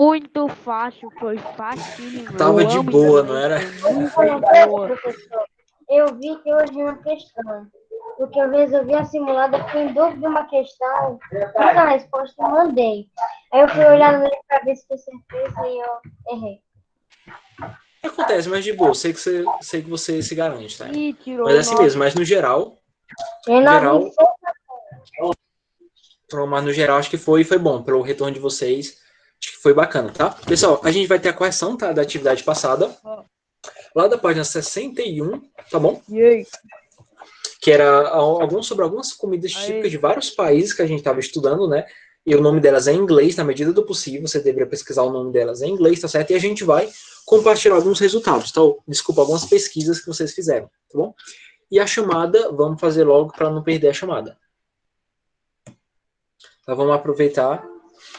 Muito fácil, foi facílimo. Tava Eu de amo boa, não inglês, era? foi muito Olha, de boa. professor, eu vi que hoje uma questão, porque eu resolvi a simulada, eu fiquei em dúvida de uma questão, fiz a resposta e mandei. Aí eu fui olhar no livro para ver se tinha certeza e eu errei. Acontece, mas de boa, sei que você se garante, tá? Ih, tirou Mas é assim 9. mesmo, mas no geral, Em no geral, 96, mas no geral acho que foi bom, pelo retorno de vocês, acho que foi bacana, tá? Pessoal, a gente vai ter a correção, tá, da atividade passada, lá da página 61, tá bom? E aí? Que era sobre algumas comidas típicas de vários países que a gente estava estudando, né? E o nome delas é em inglês, na medida do possível, você deveria pesquisar o nome delas em inglês, tá certo? E a gente vai compartilhar alguns resultados, tá? Desculpa, algumas pesquisas que vocês fizeram, tá bom? E a chamada, vamos fazer logo para não perder a chamada. Então vamos aproveitar,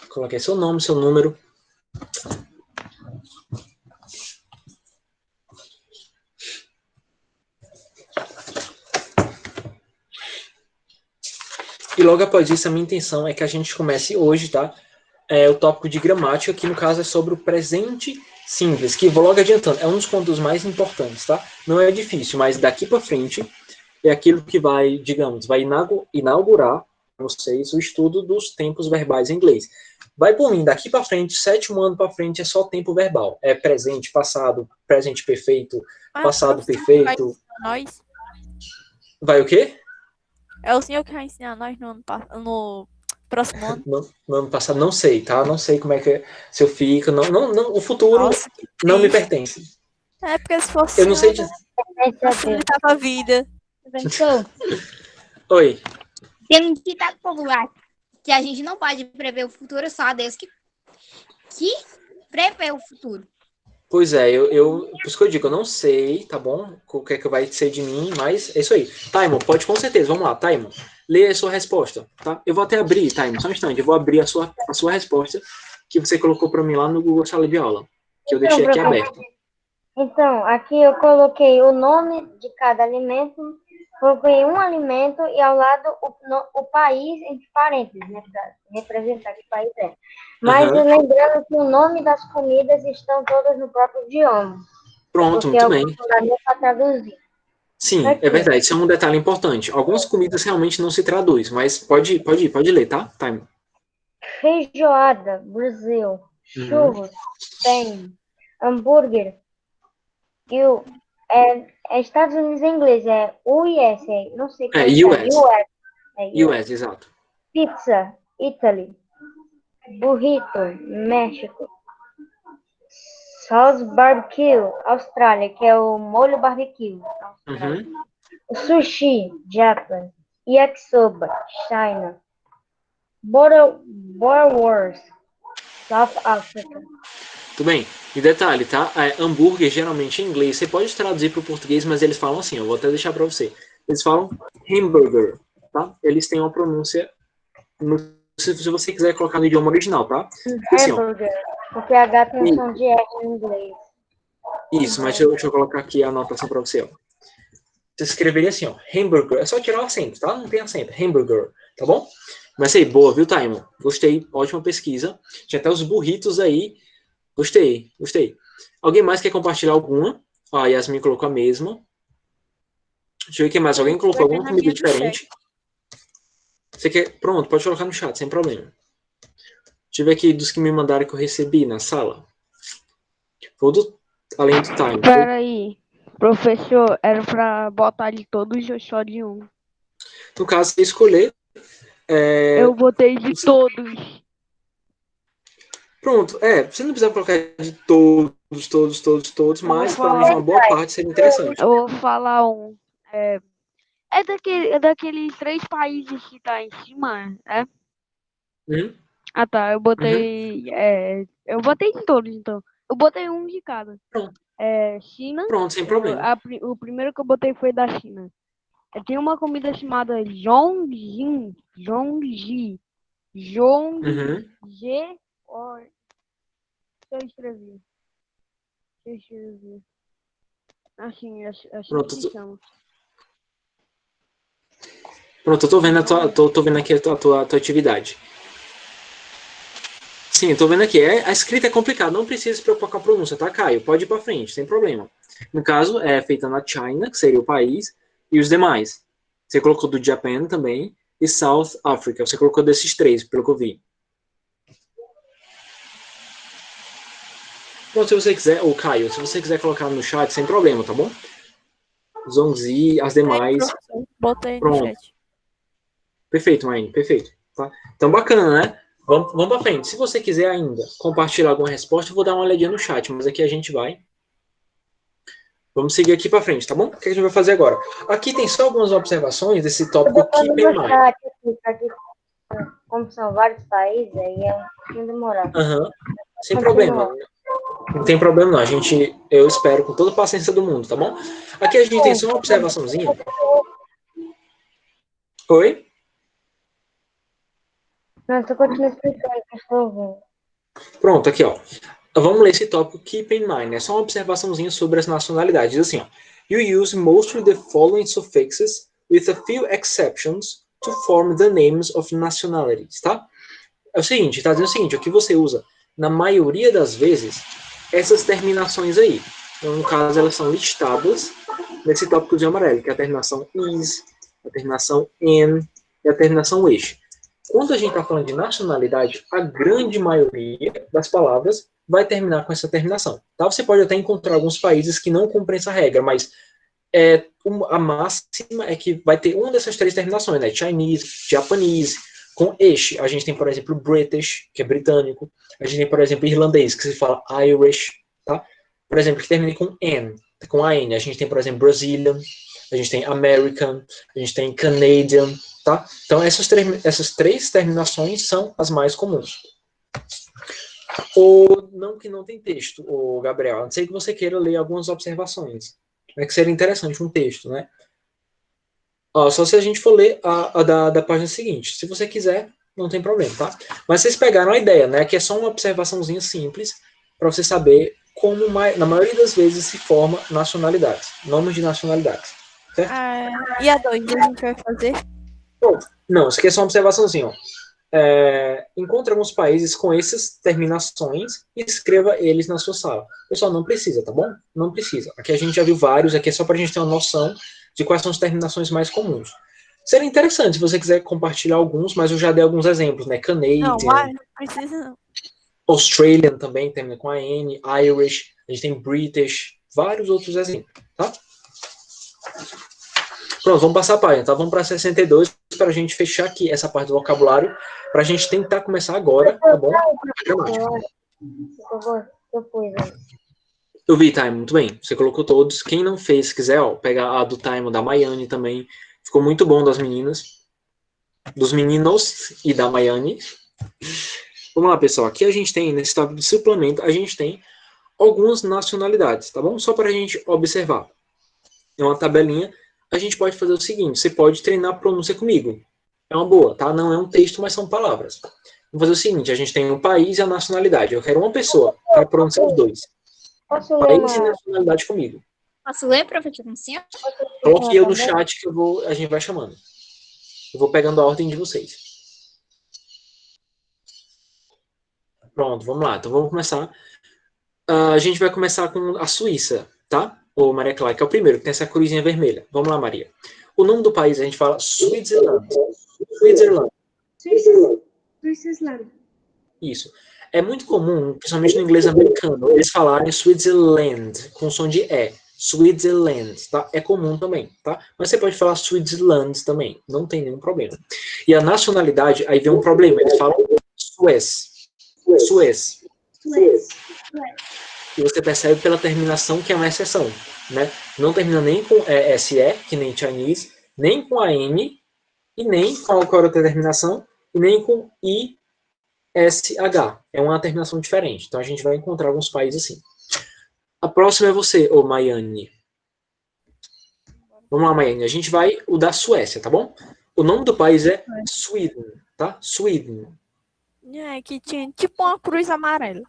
coloquei seu nome, seu número. E logo após isso, a minha intenção é que a gente comece hoje, tá? O tópico de gramática, que no caso é sobre o presente simples, que vou logo adiantando, é um dos conteúdos mais importantes, tá? Não é difícil, mas daqui para frente é aquilo que vai, digamos, vai inaugurar vocês o estudo dos tempos verbais em inglês. Vai por mim, daqui para frente, 7º ano para frente é só tempo verbal. É presente, passado, presente perfeito, passado perfeito. Nós. Vai o quê? É o senhor que vai ensinar nós no próximo ano. No ano passado, não sei, tá? Não sei como é que é, se eu fico. Não, o futuro Nossa, não me triste. pertence. É porque se fosse Eu não sei de... facilitava a vida. Professor, Oi. tem um ditado popular que a gente não pode prever o futuro, só a Deus que prevê o futuro. Pois é, por isso que eu digo, eu não sei, tá bom? O que é que vai ser de mim, mas é isso aí. Taimon, pode com certeza, vamos lá, Taimon. Lê a sua resposta, tá? Eu vou até abrir, Taimon, só um instante, eu vou abrir a sua resposta que você colocou para mim lá no Google Sala de Aula, que eu deixei aqui aberto. Então, aqui eu coloquei o nome de cada alimento, coloquei um alimento e ao lado o país entre parênteses, né, para representar que país é. Mas lembrando que o nome das comidas estão todas no próprio idioma. Pronto, Porque muito bem. Para traduzir. Sim, Aqui. é verdade, isso é um detalhe importante. Algumas comidas realmente não se traduz, mas pode ler, tá? Taimon. Feijoada, Brasil. Churros, Espanha. Hambúrguer, Estados Unidos em inglês, é US, não sei como US. US, exato. Pizza, Italy. Burrito, México. Sauce barbecue, Austrália, que é o molho barbecue. Sushi, Japan. Yakisoba, China. Bratwurst, South Africa. Tudo bem. E detalhe, tá? Hambúrguer, geralmente em inglês, você pode traduzir para o português, mas eles falam assim, eu vou até deixar para você. Eles falam hamburger, tá? Eles têm uma pronúncia, se você quiser colocar no idioma original, tá? Hamburger, porque H tem som de R em inglês. Isso, mas deixa eu colocar aqui a anotação para você, ó. Você escreveria assim, ó, hamburger, é só tirar o acento, tá? Não tem acento, hamburger, tá bom? Mas aí, boa, viu, Taimon? Gostei, ótima pesquisa. Tinha até os burritos aí. Gostei. Alguém mais quer compartilhar alguma? A Yasmin colocou a mesma. Deixa eu ver o que mais. Alguém colocou alguma comida diferente? Você quer? Pronto, pode colocar no chat, sem problema. Deixa eu ver aqui dos que me mandaram que eu recebi na sala. Além do time. Espera aí. Professor, era pra botar de todos ou só de um? No caso, você escolher. Eu botei de todos. Pronto, você não precisa colocar de todos, mas pelo menos uma boa parte seria interessante. Eu vou falar um. É daqueles 3 países que tá em cima, né? Ah, tá. Eu botei. Eu botei de todos, então. Eu botei um de cada. Pronto. China. Pronto, sem problema. O primeiro que eu botei foi da China. Tem uma comida chamada Zhongji. Deixa eu escrever. Assim que chama. Pronto, eu tô vendo aqui a tua atividade. Sim, tô vendo aqui. A escrita é complicada, não precisa se preocupar com a pronúncia, tá, Caio? Pode ir pra frente, sem problema. No caso, é feita na China, que seria o país, e os demais. Você colocou do Japan também, e South Africa. Você colocou desses três, pelo que eu vi. Então, se você quiser, ou Caio, se você quiser colocar no chat, sem problema, tá bom? Zongzi, as Aí, demais. professor, bota aí no Pronto. chat. Perfeito, Maine, perfeito. Tá? Então, bacana, né? Vamos para frente. Se você quiser ainda compartilhar alguma resposta, eu vou dar uma olhadinha no chat, mas aqui a gente vai. Vamos seguir aqui para frente, tá bom? O que a gente vai fazer agora? Aqui tem só algumas observações desse tópico Keep in Mind. Como são vários países, aí é um pouquinho demorado. Sem problema. Não tem problema, não. Eu espero com toda a paciência do mundo, tá bom? Aqui a gente tem só uma observaçãozinha. Oi? Não, tu continua explicando, que eu estou ouvindo. Pronto, aqui, ó. Vamos ler esse tópico Keep in Mind. É só uma observaçãozinha sobre as nacionalidades. Diz assim, ó. You use mostly the following suffixes with a few exceptions to form the names of nationalities, tá? É o seguinte, tá dizendo o seguinte, o que você usa, na maioria das vezes, essas terminações aí. Então, no caso, elas são listadas nesse tópico de amarelo, que é a terminação is, a terminação in e a terminação ish. Quando a gente está falando de nacionalidade, a grande maioria das palavras vai terminar com essa terminação. Tá? Você pode até encontrar alguns países que não cumprem essa regra, mas a máxima é que vai ter uma dessas três terminações, né? Chinese, Japanese, com ish. A gente tem, por exemplo, British, que é britânico. A gente tem, por exemplo, irlandês, que se fala Irish, tá? Por exemplo, que termina com N, com a N. A gente tem, por exemplo, Brazilian, a gente tem American, a gente tem Canadian, tá? Então, essas três terminações são as mais comuns. Ou não que não tem texto, o Gabriel. A não ser que você queira ler algumas observações. É que seria interessante um texto, né? Só se a gente for ler a da página seguinte. Se você quiser, não tem problema, tá? Mas vocês pegaram a ideia, né? Que é só uma observaçãozinha simples para você saber como, na maioria das vezes, se forma nacionalidades. Nomes de nacionalidades. Certo? E a 2 a gente vai fazer? Bom, não, isso aqui é só uma observaçãozinha, ó. Encontre alguns países com essas terminações e escreva eles na sua sala. Pessoal, não precisa, tá bom? Não precisa. Aqui a gente já viu vários, aqui é só para a gente ter uma noção de quais são as terminações mais comuns. Seria interessante se você quiser compartilhar alguns, mas eu já dei alguns exemplos, né? Canadian, Não precisa não. Australian também termina com a N, Irish, a gente tem British, vários outros exemplos, tá? Pronto, vamos passar a página, tá? Vamos para 62 para a gente fechar aqui essa parte do vocabulário, para a gente tentar começar agora, tá bom? Eu vi, Time, muito bem. Você colocou todos. Quem não fez, se quiser, ó, pegar a do Time, da Maiane também. Ficou muito bom das meninas. Dos meninos e da Maiane. Vamos lá, pessoal. Aqui a gente tem, nesse tópico de suplemento, a gente tem algumas nacionalidades, tá bom? Só para a gente observar. É uma tabelinha. A gente pode fazer o seguinte, você pode treinar a pronúncia comigo. É uma boa, tá? Não é um texto, mas são palavras. Vamos fazer o seguinte, a gente tem o país e a nacionalidade. Eu quero uma pessoa para pronunciar os dois. Posso ler País e nacionalidade comigo. Posso ler, professor? Assim? Coloque eu no chat que a gente vai chamando. Eu vou pegando a ordem de vocês. Pronto, vamos lá. Então vamos começar. A gente vai começar com a Suíça, tá? Ou Maria Clara, que é o primeiro, que tem essa cruzinha vermelha. Vamos lá, Maria. O nome do país a gente fala Switzerland. Switzerland. Isso. É muito comum, principalmente no inglês americano, eles falarem Switzerland, com som de E. Switzerland, tá? É comum também, tá? Mas você pode falar Switzerland também, não tem nenhum problema. E a nacionalidade, aí vem um problema, eles falam Suez. E você percebe pela terminação que é uma exceção, né? Não termina nem com SE, que nem Chinese, nem com a N, e nem com a outra terminação, e nem com ISH. É uma terminação diferente. Então a gente vai encontrar alguns países assim. A próxima é você, ô Maiane. Vamos lá, Maiane. A gente vai o da Suécia, tá bom? O nome do país é Sweden, tá? Sweden. Que tinha tipo uma cruz amarela.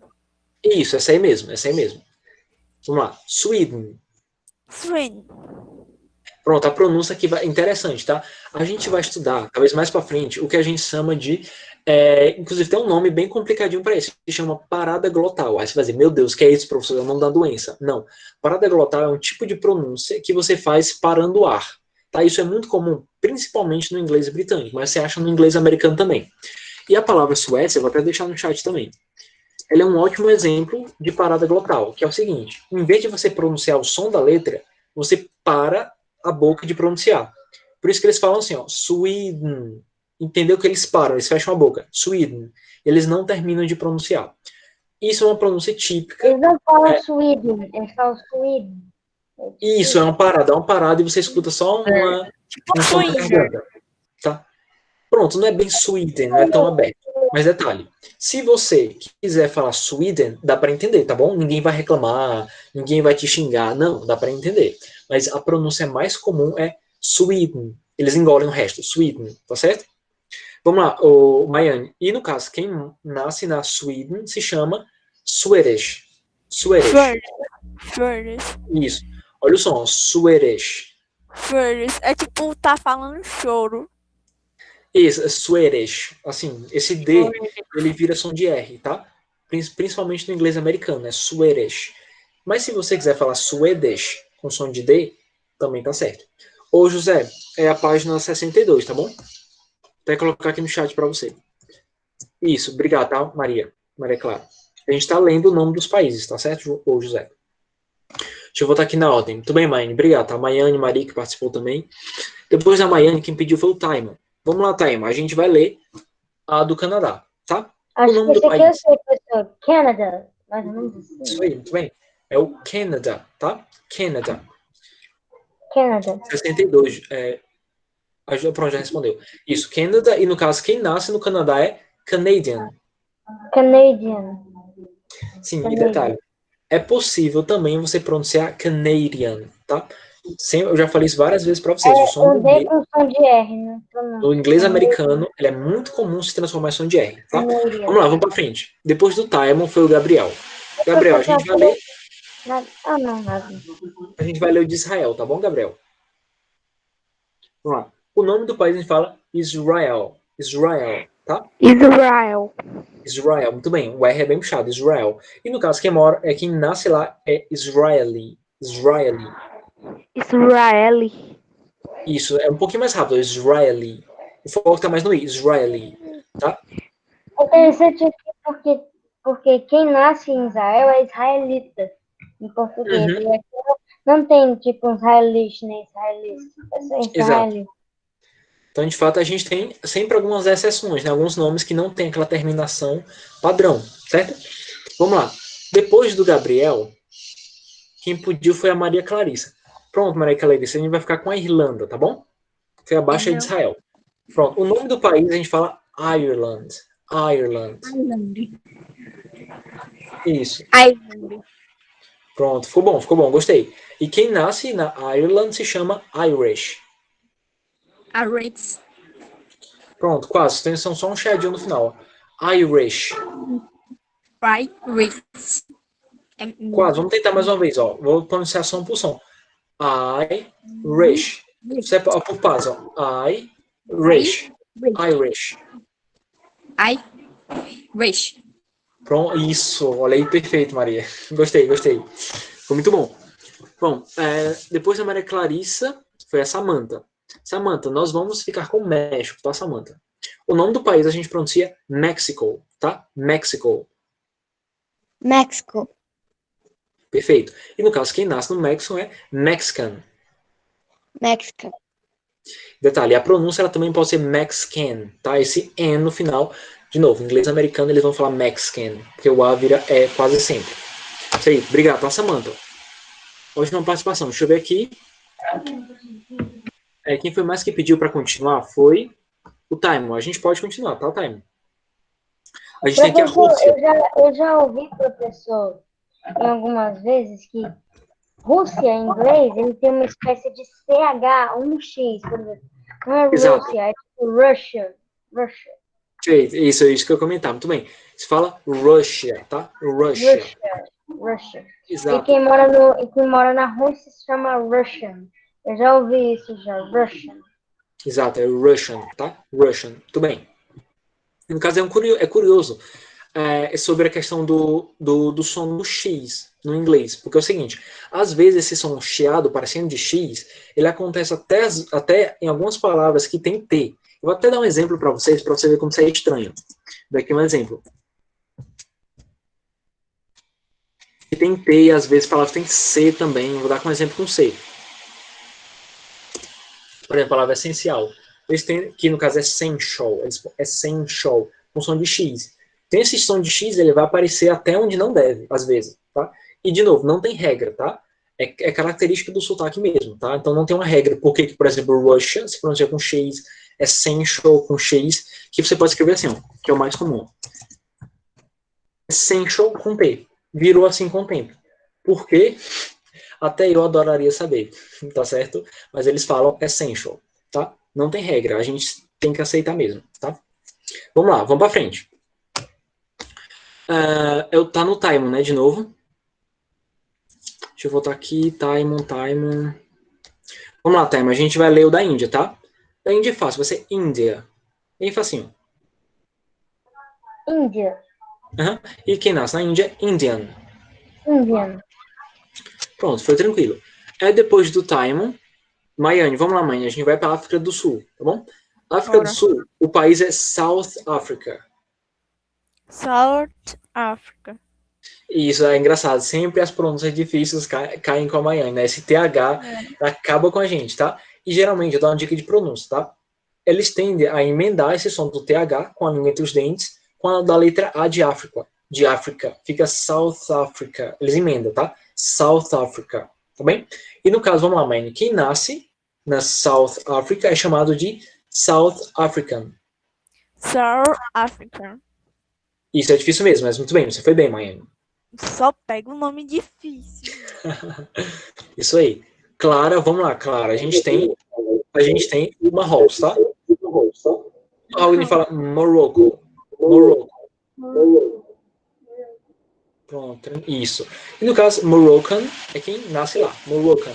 Isso, essa aí mesmo. Vamos lá. Sweden. Pronto, a pronúncia aqui vai interessante, tá? A gente vai estudar, talvez mais para frente, o que a gente chama de Inclusive tem um nome bem complicadinho para isso, que chama parada glotal. Aí você vai dizer, meu Deus, que é isso, professor? É o nome da doença. Não. Parada glotal é um tipo de pronúncia que você faz parando o ar. Tá? Isso é muito comum, principalmente no inglês britânico, mas você acha no inglês americano também. E a palavra Suécia, eu vou até deixar no chat também. Ela é um ótimo exemplo de parada glotal, que é o seguinte, em vez de você pronunciar o som da letra, você para a boca de pronunciar. Por isso que eles falam assim, ó, Sweden. Entendeu que eles param, eles fecham a boca. Sweden. Eles não terminam de pronunciar. Isso é uma pronúncia típica. Eles não falam Sweden, eles falam Sweden. Isso, é uma parada e você escuta só um som na garganta. Tá? Pronto, não é bem Sweden, não é tão aberto. Mas detalhe, se você quiser falar Sweden, dá para entender, tá bom? Ninguém vai reclamar, ninguém vai te xingar, não, dá para entender. Mas a pronúncia mais comum é Sweden. Eles engolem o resto, Sweden, tá certo? Vamos lá, Maiane. E no caso, quem nasce na Sweden se chama Swedish. Swedish. Isso. Olha o som, Swedish. É tipo, tá falando choro. Isso, Swedish. Assim, esse D, ele vira som de R, tá? Principalmente no inglês americano, é Swedish. Mas se você quiser falar Swedish com som de D, também tá certo. Ô, José, é a página 62, tá bom? Vou até colocar aqui no chat para você. Isso, obrigado, tá, Maria? Maria Clara. A gente tá lendo o nome dos países, tá certo, ô, José? Deixa eu voltar aqui na ordem. Muito bem, Maiane, obrigado, tá? Maiane, Maria, que participou também. Depois da Maiane, quem pediu foi o Taimon. Vamos lá, Taimon. A gente vai ler a do Canadá, tá? Acho que esse aqui eu sei, professor. Canada. Mais ou menos assim. Isso aí, muito bem. É o Canada, tá? Canada. 62. Pronto, já respondeu. Isso, Canada. E no caso, quem nasce no Canadá é Canadian. Sim, e detalhe. É possível também você pronunciar Canadian, tá? Eu já falei isso várias vezes para vocês. O som do D, com som de R, né? no inglês americano, ele é muito comum se transformar em som de R, tá? Vamos lá, vamos para frente. Depois do Taimon foi o Gabriel. Gabriel, a gente vai ler. A gente vai ler o de Israel, tá bom, Gabriel? Vamos lá. O nome do país a gente fala Israel. Israel, tá? Israel, muito bem. O R é bem puxado, Israel. E no caso, quem nasce lá é Israeli. Isso, é um pouquinho mais rápido, Israeli. O foco tá mais no I, Israeli, tá? É interessante aqui porque quem nasce em Israel é israelita, em português. E aqui não tem, tipo, israelite nem israelita. É só israelita. Exato. Então, de fato, a gente tem sempre algumas exceções, né? Alguns nomes que não tem aquela terminação padrão, certo? Vamos lá. Depois do Gabriel, quem pediu foi a Maria Clarissa. Pronto, Maria Clarissa, a gente vai ficar com a Irlanda, tá bom? Foi abaixo de Israel. Pronto, o nome do país a gente fala Ireland. Isso. Pronto, ficou bom, gostei. E quem nasce na Ireland se chama Irish. Pronto, quase. Tem só um chiadinho no final. Irish. Quase, vamos tentar mais uma vez, ó. Vou pronunciar som por som. Irish. Você por paz, ó. Irish. Pronto, isso. Olha aí, perfeito, Maria. Gostei. Foi muito bom. Bom, depois da Maria Clarissa, foi a Samantha. Samantha, nós vamos ficar com o México, tá, Samantha? O nome do país a gente pronuncia Mexico, tá? Mexico. Perfeito. E no caso, quem nasce no México é Mexican. Detalhe, a pronúncia ela também pode ser Mexican, tá? Esse N no final, de novo, em inglês americano eles vão falar Mexican, porque o A vira E quase sempre. Isso aí, obrigado, tá, Samantha? Última participação, deixa eu ver aqui. Quem foi mais que pediu para continuar foi o Taimon. A gente pode continuar, tá, Taimon? A gente tem aqui a Rússia. Eu já ouvi, professor, em algumas vezes que Rússia, em inglês, ele tem uma espécie de CH, um X, por exemplo. Não é Rússia, é tipo Russia. Isso que eu comentar, muito bem. Se fala Russia, tá? Russia. Exato. E quem mora na Rússia se chama Russian. Eu já ouvi isso já, Russian. Exato, é Russian, tá? Russian, muito bem. No caso, é curioso. É sobre a questão do som do X no inglês. Porque é o seguinte, às vezes esse som chiado, parecendo de X, ele acontece até em algumas palavras que tem T. Eu vou até dar um exemplo para vocês ver como isso é estranho. Daqui um exemplo. Tem T e às vezes palavras tem C também. Eu vou dar um exemplo com C. Por exemplo, a palavra essencial. Eles têm, que no caso é essential, com som de X. Tem esse som de X, ele vai aparecer até onde não deve, às vezes, tá? E, de novo, não tem regra, tá? É característica do sotaque mesmo, tá? Então não tem uma regra. Por que, por exemplo, Russia se pronuncia com X, essential com X, que você pode escrever assim, ó, que é o mais comum. Essential com T. Virou assim com o tempo. Por quê? Até eu adoraria saber, tá certo? Mas eles falam essential, tá? Não tem regra, a gente tem que aceitar mesmo, tá? Vamos lá, vamos pra frente. Tá no Taimon, né, de novo. Deixa eu voltar aqui, Taimon. Vamos lá, Taimon, a gente vai ler o da Índia, tá? Da Índia é fácil, vai ser Índia. Bem facinho. Índia. E quem nasce na Índia, Indian. Indian. Pronto, foi tranquilo. Depois do Taimon, Maiane, vamos lá, mãe, a gente vai para a África do Sul, tá bom? África do Sul, o país é South Africa. South Africa. Isso é engraçado, sempre as pronúncias difíceis caem com a Maiane, né? Esse TH acaba com a gente, tá? E geralmente, eu dou uma dica de pronúncia, tá? Eles tendem a emendar esse som do TH com a língua entre os dentes, com a da letra A de África. De África, fica South Africa. Eles emendam, tá? South Africa, tá bem? E no caso, vamos lá, Maiane, quem nasce na South Africa é chamado de South African. South Africa. Isso é difícil mesmo, mas muito bem, você foi bem, Maiane. Só pega um nome difícil. Isso aí. Clara, vamos lá, Clara. A gente tem uma Marrocos, tá? Alguém fala Morocco. Pronto, isso. E no caso, Moroccan é quem nasce lá. Moroccan.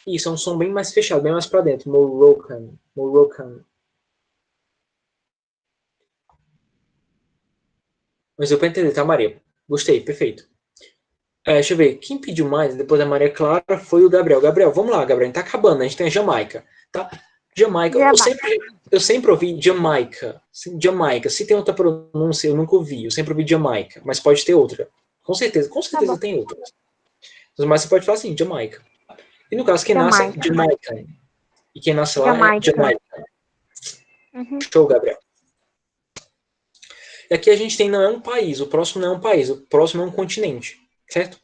Isso, é um som bem mais fechado, bem mais pra dentro. Moroccan. Mas eu pra entender, tá, Maria? Gostei, perfeito. Deixa eu ver, quem pediu mais depois da Maria Clara foi o Gabriel. Gabriel, vamos lá, Gabriel, a gente tá acabando, a gente tem a Jamaica, tá? Jamaica. Eu sempre ouvi Jamaica. Jamaica. Se tem outra pronúncia, eu nunca ouvi. Eu sempre ouvi Jamaica, mas pode ter outra. Com certeza tem outra. Mas você pode falar assim, Jamaica. E no caso, quem nasce é Jamaica. E quem nasce lá é Jamaica. Show, Gabriel. E aqui a gente tem, não é um país, o próximo não é um país, o próximo é um continente, certo?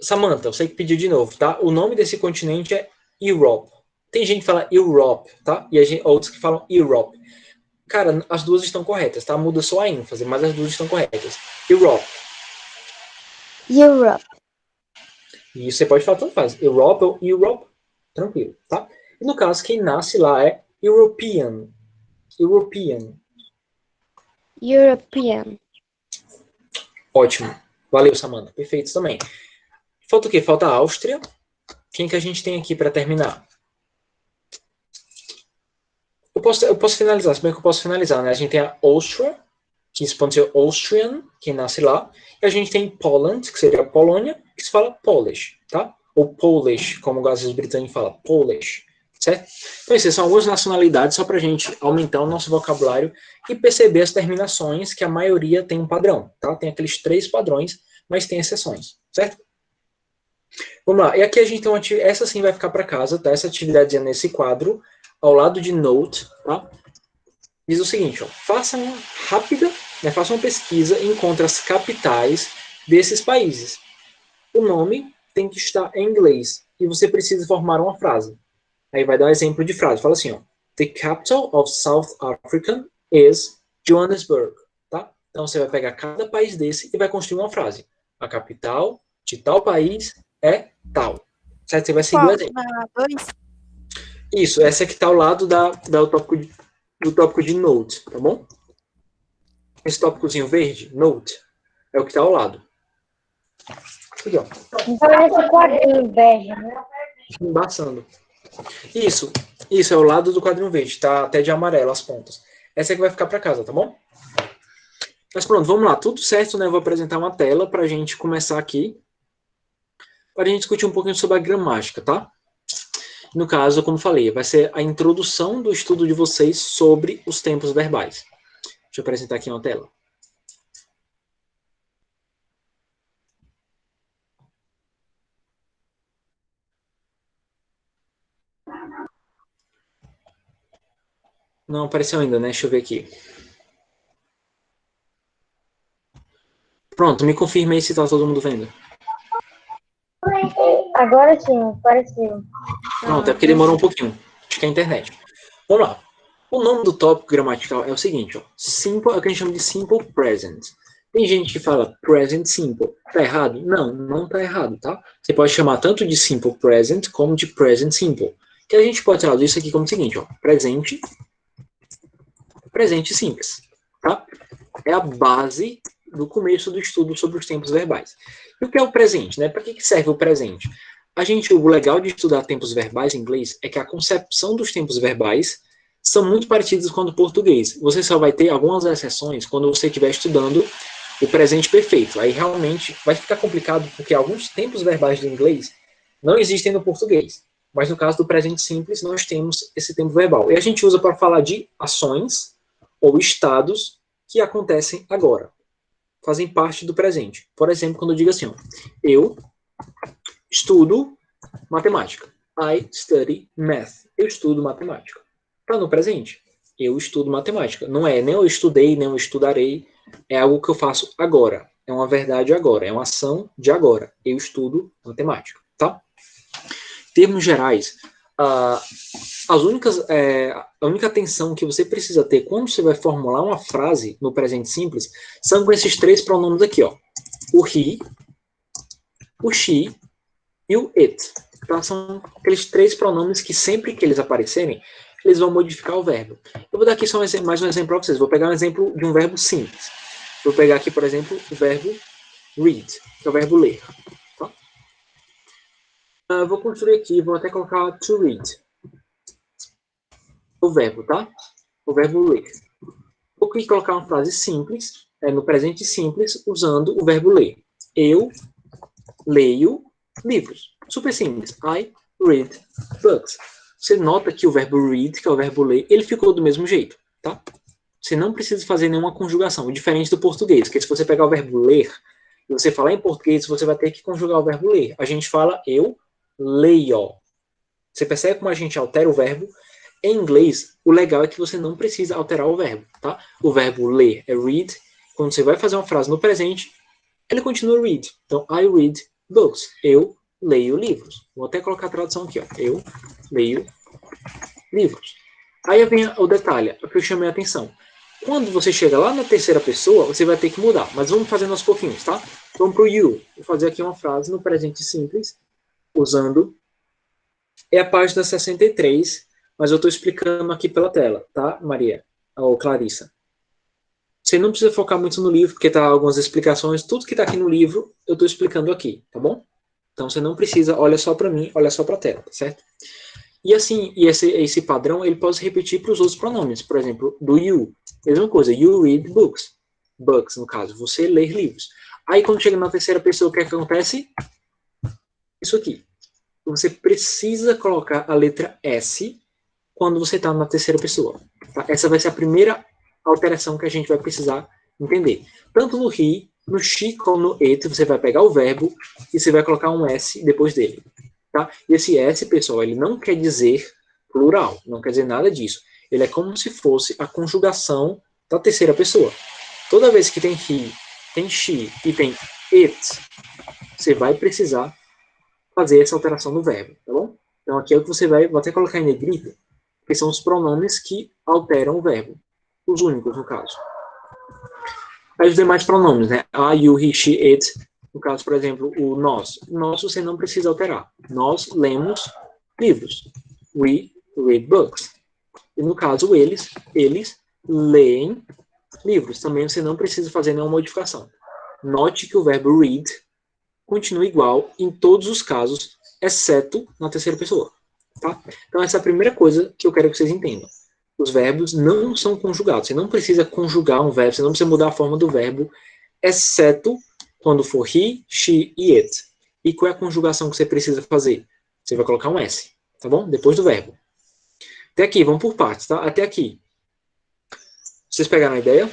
Samantha, você que pediu de novo, tá? O nome desse continente é Europe. Tem gente que fala Europe, tá? E outros que falam Europe. Cara, as duas estão corretas, tá? Muda só a ênfase, mas as duas estão corretas. Europe. E você pode falar tanto faz. Europe ou Europe, tranquilo, tá? E no caso, quem nasce lá é European. Ótimo. Valeu, Samantha. Perfeito também. Falta o quê? Falta a Áustria. Quem que a gente tem aqui para terminar? Eu posso finalizar, se bem que eu posso finalizar, né? A gente tem a Áustria, que se pode ser Austrian, quem nasce lá. E a gente tem Poland, que seria a Polônia, que se fala Polish, tá? Ou Polish, como às vezes os britânicos falam, Polish, certo? Então, essas são algumas nacionalidades, só para a gente aumentar o nosso vocabulário e perceber as terminações, que a maioria tem um padrão, tá? Tem aqueles 3 padrões, mas tem exceções, certo? Vamos lá, e aqui a gente tem essa sim vai ficar para casa, tá? Essa atividade é nesse quadro, ao lado de Note, tá? Diz o seguinte, ó, faça uma rápida, né, faça uma pesquisa e encontre as capitais desses países. O nome tem que estar em inglês e você precisa formar uma frase. Aí vai dar um exemplo de frase, fala assim, ó, The capital of South Africa is Johannesburg, tá? Então você vai pegar cada país desse e vai construir uma frase. A capital de tal país é tal. Certo? Você vai seguir o exemplo. Isso, essa que está ao lado do tópico de Note, tá bom? Esse tópicozinho verde, Note, é o que está ao lado. Aqui, ó. Então, esse quadrinho bege, né? Embaçando. Isso. Isso, é o lado do quadrinho verde. Tá até de amarelo as pontas. Essa é que vai ficar para casa, tá bom? Mas pronto, vamos lá. Tudo certo, né? Eu vou apresentar uma tela para a gente começar aqui. Para a gente discutir um pouquinho sobre a gramática, tá? No caso, como falei, vai ser a introdução do estudo de vocês sobre os tempos verbais. Deixa eu apresentar aqui uma tela. Não apareceu ainda, né? Deixa eu ver aqui. Pronto, me confirma aí se tá todo mundo vendo. Agora sim, apareceu. Pronto, é porque demorou um pouquinho. Acho que é a internet. Vamos lá. O nome do tópico gramatical é o seguinte, ó. Simple é o que a gente chama de simple present. Tem gente que fala present simple. Tá errado? Não, não tá errado, tá? Você pode chamar tanto de simple present como de present simple. Que a gente pode traduzir isso aqui como o seguinte, ó. Presente simples, tá? É a base do começo do estudo sobre os tempos verbais. E o que é o presente, né? Para que serve o presente? O legal de estudar tempos verbais em inglês é que a concepção dos tempos verbais são muito parecidas com o do português. Você só vai ter algumas exceções quando você estiver estudando o presente perfeito. Aí realmente vai ficar complicado porque alguns tempos verbais do inglês não existem no português. Mas no caso do presente simples, nós temos esse tempo verbal. E a gente usa para falar de ações ou estados que acontecem agora. Fazem parte do presente. Por exemplo, quando eu digo assim, ó, eu estudo matemática. I study math. Eu estudo matemática. Está no presente. Eu estudo matemática. Não é nem eu estudei, nem eu estudarei. É algo que eu faço agora. É uma verdade agora. É uma ação de agora. Eu estudo matemática. Tá? Em termos gerais, a única atenção que você precisa ter quando você vai formular uma frase no presente simples são com esses três pronomes aqui, ó. O he, o she e o it. Tá? São aqueles três pronomes que sempre que eles aparecerem, eles vão modificar o verbo. Eu vou dar aqui só mais um exemplo para vocês. Vou pegar um exemplo de um verbo simples. Vou pegar aqui, por exemplo, o verbo read, que é o verbo ler. Tá? Vou construir aqui, vou até colocar to read. O verbo, tá? O verbo ler. Vou aqui colocar uma frase simples, no presente simples, usando o verbo ler. Eu leio livros. Super simples. I read books. Você nota que o verbo read, que é o verbo ler, ele ficou do mesmo jeito, tá? Você não precisa fazer nenhuma conjugação, diferente do português, porque se você pegar o verbo ler e você falar em português, você vai ter que conjugar o verbo ler. A gente fala eu leio. Você percebe como a gente altera o verbo? Em inglês, o legal é que você não precisa alterar o verbo, tá? O verbo ler é read. Quando você vai fazer uma frase no presente, ele continua read. Então, I read books. Eu leio livros. Vou até colocar a tradução aqui, ó. Eu leio livros. Aí vem o detalhe, o que eu chamei a atenção. Quando você chega lá na terceira pessoa, você vai ter que mudar. Mas vamos fazendo aos pouquinhos, tá? Vamos pro you. Vou fazer aqui uma frase no presente simples, usando... É a página 63, mas eu estou explicando aqui pela tela, tá, Maria? Ou Clarissa. Você não precisa focar muito no livro, porque tá algumas explicações. Tudo que está aqui no livro, eu estou explicando aqui, tá bom? Então, você não precisa, olha só para mim, olha só para a tela, tá certo? E assim, esse padrão, ele pode se repetir para os outros pronomes. Por exemplo, do you. Mesma coisa, you read books. Books, no caso, você lê livros. Aí, quando chega na terceira pessoa, o que acontece? Isso aqui. Você precisa colocar a letra S quando você está na terceira pessoa. Tá? Essa vai ser a primeira alteração que a gente vai precisar entender. Tanto no he, no she, como no it, você vai pegar o verbo e você vai colocar um S depois dele. Tá? E esse S, pessoal, ele não quer dizer plural, não quer dizer nada disso. Ele é como se fosse a conjugação da terceira pessoa. Toda vez que tem he, tem she e tem it, você vai precisar fazer essa alteração no verbo, tá bom? Então aqui é o que você vou até colocar em negrito, que são os pronomes que alteram o verbo. Os únicos, no caso. Aí os demais pronomes, né? I, you, he, she, it. No caso, por exemplo, o nós. Nós você não precisa alterar. Nós lemos livros. We read books. E no caso, eles leem livros. Também você não precisa fazer nenhuma modificação. Note que o verbo read continua igual em todos os casos, exceto na terceira pessoa. tá? Então, essa é a primeira coisa que eu quero que vocês entendam. Os verbos não são conjugados. Você não precisa conjugar um verbo, você não precisa mudar a forma do verbo, exceto quando for he, she e it. E qual é a conjugação que você precisa fazer? Você vai colocar um S, tá bom? Depois do verbo. Até aqui, vamos por partes, tá? Até aqui. Vocês pegaram a ideia?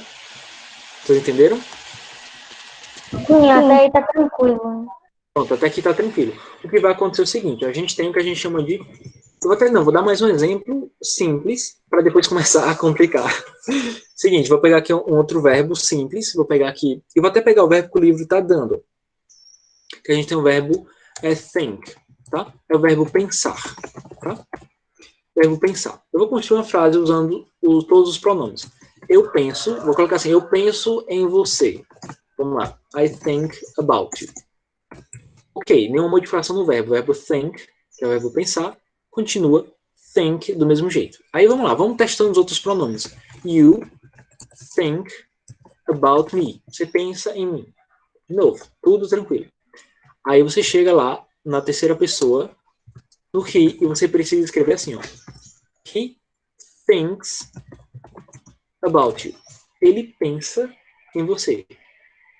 Vocês entenderam? Sim, até aí tá tranquilo. Pronto, até aqui tá tranquilo. O que vai acontecer é o seguinte, a gente tem o que a gente chama de... vou dar mais um exemplo simples, para depois começar a complicar. Seguinte, vou pegar aqui um outro verbo simples, vou pegar aqui... E vou até pegar o verbo que o livro está dando. Que a gente tem o verbo think, tá? É o verbo pensar, tá? Verbo pensar. Eu vou construir uma frase usando todos os pronomes. Eu penso, vou colocar assim, eu penso em você. Vamos lá. I think about you. Ok, nenhuma modificação no verbo. O verbo think, que é o verbo pensar, continua think do mesmo jeito. Aí vamos lá, vamos testando os outros pronomes. You think about me. Você pensa em mim. De novo, tudo tranquilo. Aí você chega lá na terceira pessoa, no he, e você precisa escrever assim, ó. He thinks about you. Ele pensa em você.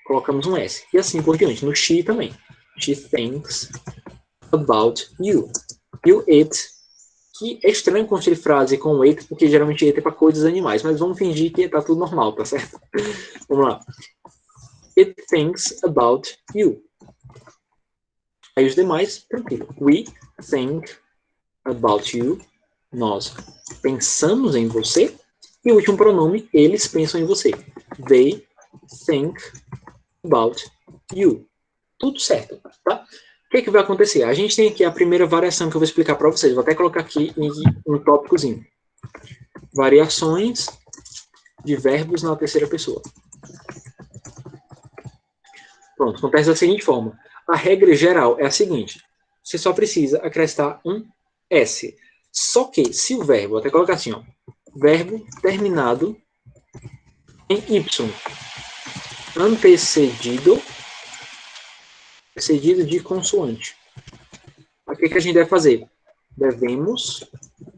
Colocamos um S. E assim por diante. No she também. She thinks about you. E o it, que é estranho construir frase com it, porque geralmente it é para coisas animais, mas vamos fingir que tá tudo normal, tá certo? Vamos lá. It thinks about you. Aí os demais, tranquilo. We think about you. Nós pensamos em você. E o último pronome, eles pensam em você. They think about you. Tudo certo, tá? O que vai acontecer? A gente tem aqui a primeira variação que eu vou explicar para vocês. Vou até colocar aqui um tópicozinho. Variações de verbos na terceira pessoa. Pronto, acontece da seguinte forma. A regra geral é a seguinte. Você só precisa acrescentar um S. Só que se o verbo, vou até colocar assim, ó. Verbo terminado em Y. Antecedido de consoante. O que a gente deve fazer? Devemos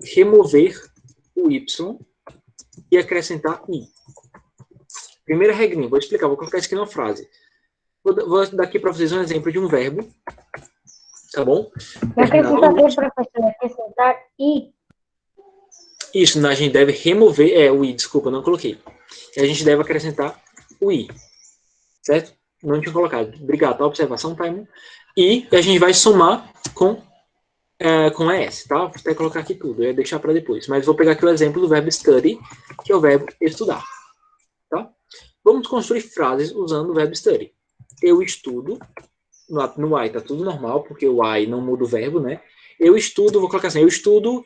remover o Y e acrescentar I. Primeira regrinha, vou explicar, vou colocar isso aqui numa frase. Vou dar aqui para vocês um exemplo de um verbo. Tá bom? Acrescentar I. Isso, a gente deve remover, o I, desculpa, não coloquei. E a gente deve acrescentar o I. Certo? Não tinha colocado. Obrigado pela observação, Taimon. E a gente vai somar com a S, tá? Vou até colocar aqui tudo, eu ia deixar para depois. Mas vou pegar aqui o exemplo do verbo study, que é o verbo estudar. Tá? Vamos construir frases usando o verbo study. Eu estudo. No I tá tudo normal, porque o I não muda o verbo, né? Eu estudo, vou colocar assim, eu estudo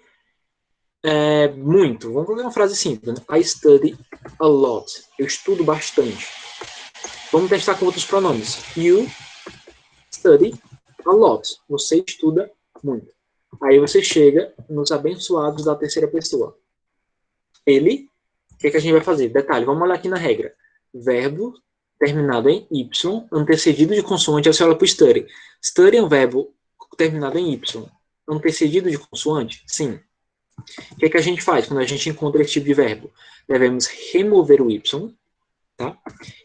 muito. Vamos colocar uma frase simples, né? I study a lot. Eu estudo bastante. Vamos testar com outros pronomes. You study a lot. Você estuda muito. Aí você chega nos abençoados da terceira pessoa. Ele, o que a gente vai fazer? Detalhe, vamos olhar aqui na regra. Verbo terminado em Y, antecedido de consoante, aí você olha para o study. Study é um verbo terminado em Y, antecedido de consoante? Sim. O que a gente faz quando a gente encontra esse tipo de verbo? Devemos remover o Y, tá?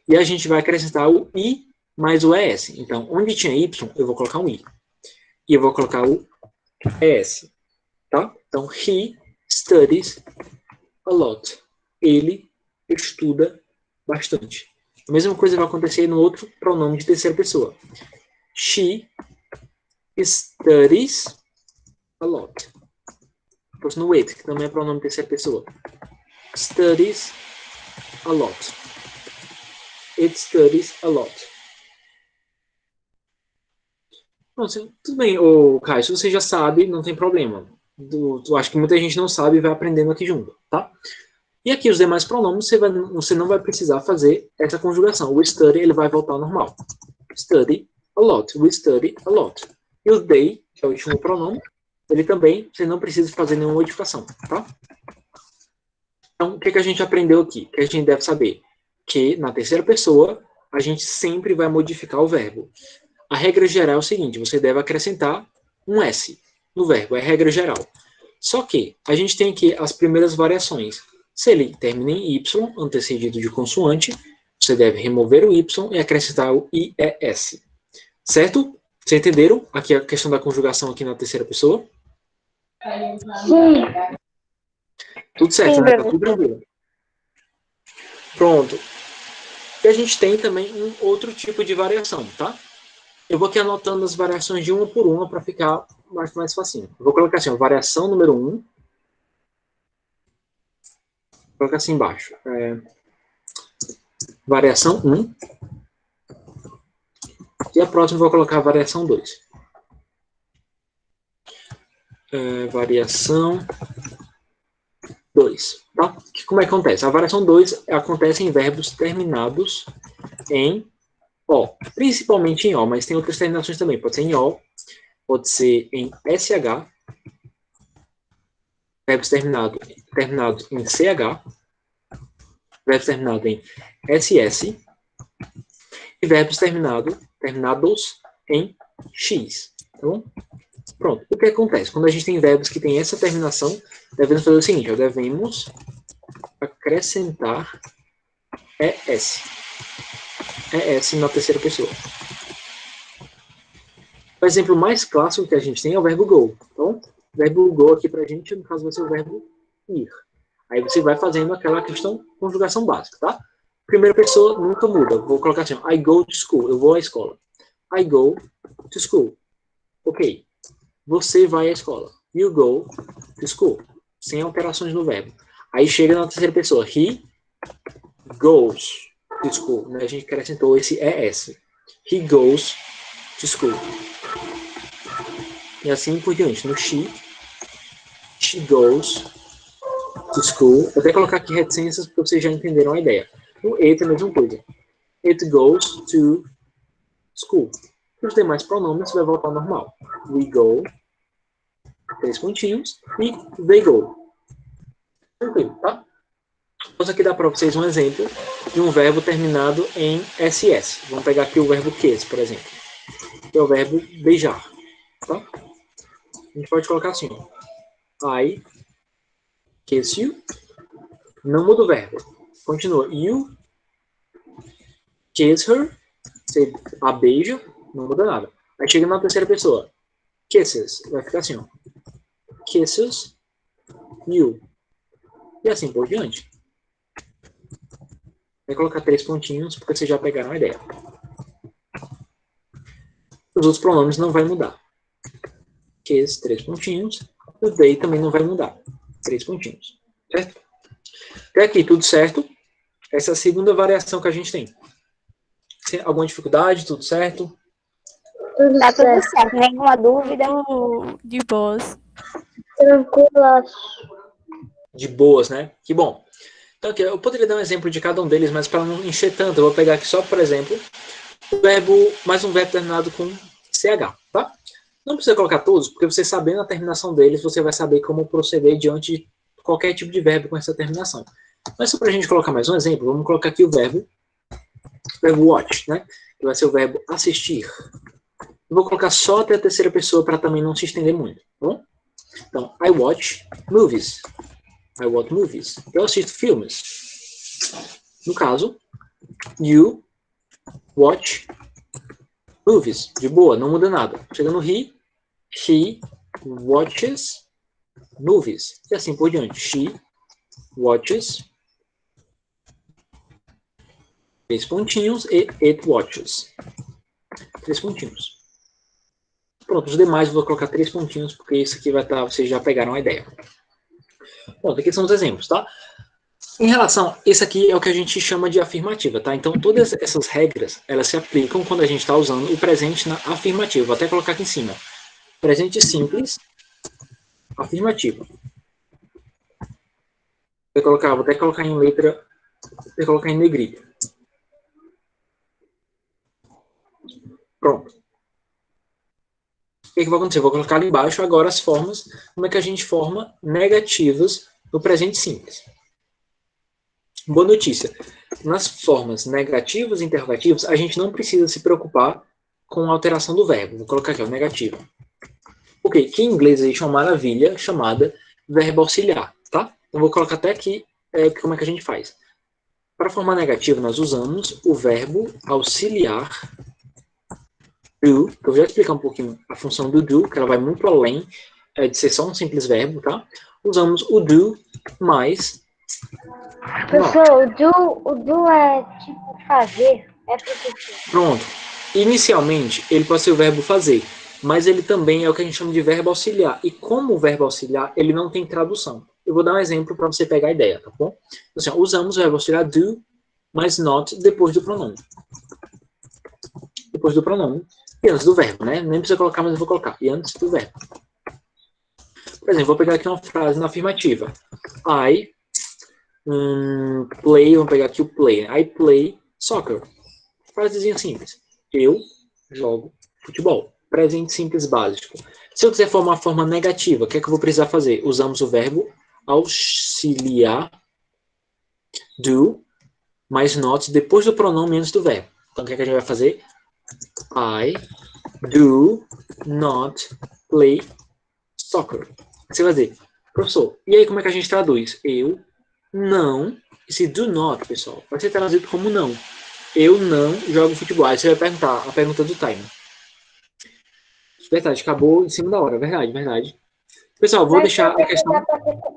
E a gente vai acrescentar o I mais o ES. Então, onde tinha Y, eu vou colocar um I. E eu vou colocar o ES, tá? Então, he studies a lot. Ele estuda bastante. A mesma coisa vai acontecer no outro pronome de terceira pessoa. She studies a lot. Depois no it, que também é pronome de terceira pessoa. Studies a lot. It studies a lot. Bom, tudo bem, Caio, se você já sabe, não tem problema. Acho que muita gente não sabe e vai aprendendo aqui junto, tá? E aqui os demais pronomes, você não vai precisar fazer essa conjugação. O study, ele vai voltar ao normal. Study a lot. We study a lot. E o they, que é o último pronome, ele também, você não precisa fazer nenhuma modificação, tá? Então, o que a gente aprendeu aqui? O que a gente deve saber? Que na terceira pessoa, a gente sempre vai modificar o verbo. A regra geral é o seguinte, você deve acrescentar um S no verbo, é a regra geral. Só que a gente tem aqui as primeiras variações. Se ele termina em Y, antecedido de consoante, você deve remover o Y e acrescentar o IES. Certo? Vocês entenderam aqui a questão da conjugação aqui na terceira pessoa? Sim. Tudo certo, Sim, né? Tá professor. tudo tranquilo. Pronto. E a gente tem também um outro tipo de variação, tá? Eu vou aqui anotando as variações de uma por uma para ficar mais facinho. Eu vou colocar assim, ó, variação número 1. Vou colocar assim embaixo. Variação 1. E a próxima eu vou colocar a variação 2. Variação 2. Tá? Como é que acontece? A variação 2 acontece em verbos terminados em O. Principalmente em O, mas tem outras terminações também. Pode ser em O, pode ser em SH, verbos terminados em CH, verbos terminados em SS e verbos terminados em X. Tá bom? Pronto. O que acontece? Quando a gente tem verbos que têm essa terminação, devemos fazer o seguinte, devemos acrescentar ES. ES na terceira pessoa. O exemplo mais clássico que a gente tem é o verbo go. Então, o verbo go aqui pra gente, no caso, vai ser o verbo ir. Aí você vai fazendo aquela questão, conjugação básica, tá? Primeira pessoa nunca muda. Vou colocar assim, I go to school. Eu vou à escola. I go to school. Ok. Você vai à escola. You go to school. Sem alterações no verbo. Aí chega na terceira pessoa. He goes to school. A gente acrescentou esse ES. He goes to school. E assim por diante. No she goes to school. Vou até colocar aqui reticências para vocês já entenderam a ideia. No it é a mesma coisa. It goes to school. Os demais pronomes vai voltar ao normal. We go, 3 pontinhos, e they go. Tranquilo, tá? Vamos aqui dar para vocês um exemplo de um verbo terminado em SS. Vamos pegar aqui o verbo kiss, por exemplo. Que é o verbo beijar. Tá? A gente pode colocar assim. I kiss you. Não muda o verbo. Continua. You kiss her. Você a beija. Não muda nada. Aí chega na terceira pessoa. Kisses. Vai ficar assim, ó. Kisses you. E assim por diante. Vai colocar 3 pontinhos, porque vocês já pegaram a ideia. Os outros pronomes não vai mudar. Kiss, 3 pontinhos. O they também não vai mudar. 3 pontinhos. Certo? Até aqui, tudo certo. Essa é a segunda variação que a gente tem. Tem alguma dificuldade? Tudo certo? Tá tudo certo, nenhuma dúvida. De boas. Tranquila. De boas, né? Que bom. Então, aqui, eu poderia dar um exemplo de cada um deles, mas para não encher tanto, eu vou pegar aqui só, por exemplo, mais um verbo terminado com CH, tá? Não precisa colocar todos, porque você sabendo a terminação deles, você vai saber como proceder diante de qualquer tipo de verbo com essa terminação. Mas só para a gente colocar mais um exemplo, vamos colocar aqui o verbo watch, né? Que vai ser o verbo assistir. Eu vou colocar só até a terceira pessoa para também não se estender muito, tá bom? Então, I watch movies. I watch movies. Eu assisto filmes. No caso, you watch movies. De boa, não muda nada. Chega no he watches movies. E assim por diante. She watches 3 pontinhos e it watches. 3 pontinhos. Pronto, os demais eu vou colocar 3 pontinhos, porque isso aqui vai estar, vocês já pegaram a ideia. Pronto, aqui são os exemplos, tá? Em relação, esse aqui é o que a gente chama de afirmativa, tá? Então, todas essas regras, elas se aplicam quando a gente está usando o presente na afirmativa. Vou até colocar aqui em cima. Presente simples, afirmativa. Vou até colocar em letra, vou colocar em negrito. Pronto. O que vai acontecer? Eu vou colocar ali embaixo agora as formas, como é que a gente forma negativas no presente simples. Boa notícia. Nas formas negativas e interrogativas, a gente não precisa se preocupar com a alteração do verbo. Vou colocar aqui, ó, negativo. Ok, que em inglês existe uma maravilha chamada verbo auxiliar, tá? Então, vou colocar até aqui como é que a gente faz. Para formar negativo, nós usamos o verbo auxiliar do, que eu vou explicar um pouquinho a função do do, que ela vai muito além de ser só um simples verbo, tá? Usamos o do mais Professor, o do é tipo fazer? É professor. Pronto. Inicialmente, ele pode ser o verbo fazer, mas ele também é o que a gente chama de verbo auxiliar. E como o verbo auxiliar, ele não tem tradução. Eu vou dar um exemplo para você pegar a ideia, tá bom? Assim, usamos o verbo auxiliar do, mas not depois do pronome. Depois do pronome. E antes do verbo, né? Nem precisa colocar, mas eu vou colocar. E antes do verbo. Por exemplo, vou pegar aqui uma frase na afirmativa. I play, vamos pegar aqui o play. I play soccer. Frasezinha simples. Eu jogo futebol. Presente simples básico. Se eu quiser formar uma forma negativa, o que é que eu vou precisar fazer? Usamos o verbo auxiliar do mais not depois do pronome antes do verbo. Então, o que é que a gente vai fazer? I do not play soccer. Você vai dizer, professor, e aí como é que a gente traduz? Eu não, esse do not, pessoal, vai ser traduzido como não. Eu não jogo futebol. Aí você vai perguntar a pergunta do time. Verdade, acabou em cima da hora. Verdade, verdade. Pessoal, vou deixar a questão...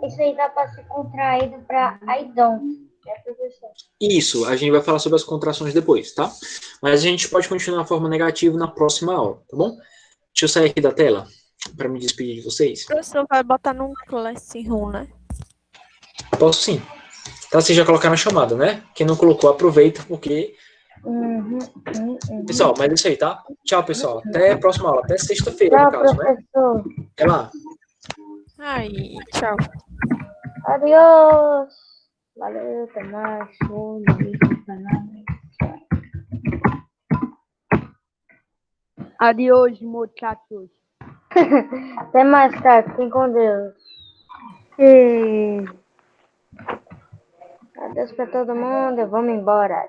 Isso aí dá para ser contraído para I don't. Professor? Isso, a gente vai falar sobre as contrações depois, tá? Mas a gente pode continuar a forma negativa na próxima aula, tá bom? Deixa eu sair aqui da tela para me despedir de vocês. O professor vai botar num Classroom, né? Posso sim. Tá, vocês já colocaram a chamada, né? Quem não colocou, aproveita, porque... Pessoal, mas é isso aí, tá? Tchau, pessoal. Até a próxima aula. Até sexta-feira, no caso, né? Professor. Até lá. Ai, tchau. Adiós. Valeu, até mais. Adiós, muchachos. Até mais, cara. Fiquem com Deus. Adeus pra todo mundo. Vamos embora.